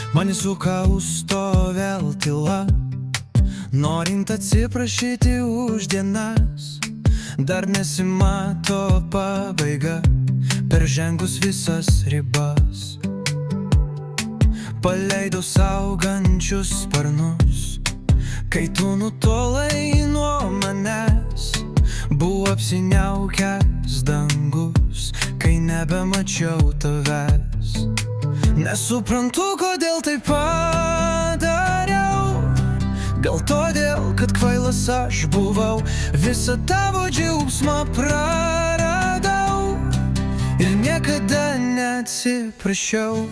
Man įsukausto vėl tyla, norint atsiprašyti už dienas. Dar nesimato pabaiga, peržengus visas ribas. Paleidau saugančius sparnus, kai tu nutolai nuo manęs. Buvo apsiniaukęs dangus, kai nebemačiau tavęs. Nesuprantu, kodėl taip padariau. Gal todėl, kad kvailas aš buvau, visą tavo džiaugsmą praradau ir niekada neatsiprašiau.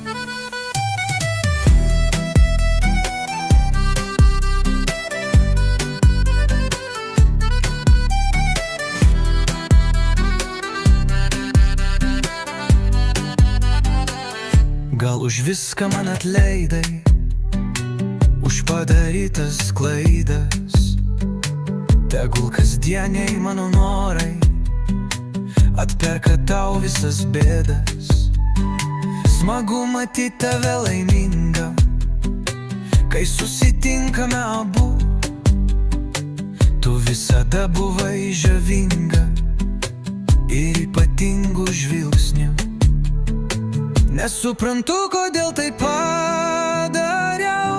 Gal už viską man atleidai, už padarytas klaidas. Tegul kasdieniai mano norai atperka tau visas bėdas. Smagu matyti tave laimingą, kai susitinkame abu. Tu visada buvai žavinga ir ypatingų žvilgsnių. Nesuprantu, kodėl taip padariau.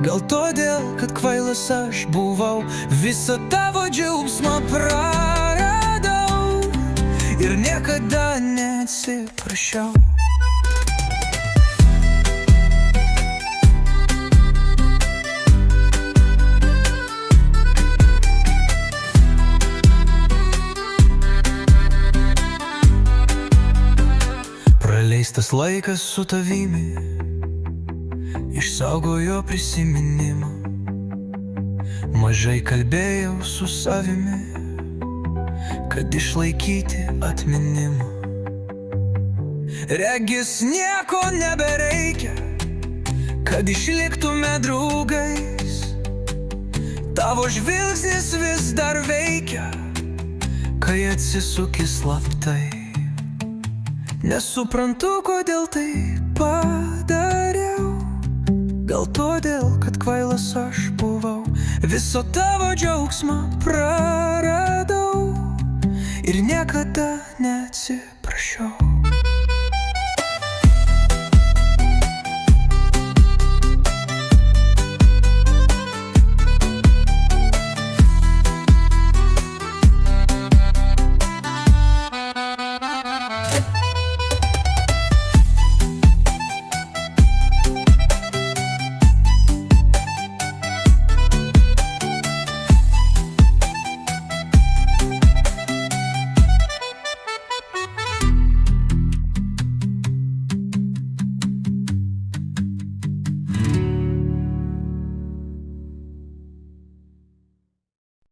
Gal todėl, kad kvailas aš buvau, visą tavo džiaugsmą praradau ir niekada neatsiprašiau. Praleistas laikas su tavimi išsaugojo prisiminimą. Mažai kalbėjau su savimi, kad išlaikyti atminimą. Regis nieko nebereikia, kad išliktume draugais. Tavo žvilgsnis vis dar veikia, kai atsisuki slaptai. Nesuprantu, kodėl tai padariau. Gal todėl, kad kvailas aš buvau, viso tavo džiaugsmą praradau ir niekada neatsiprašiau.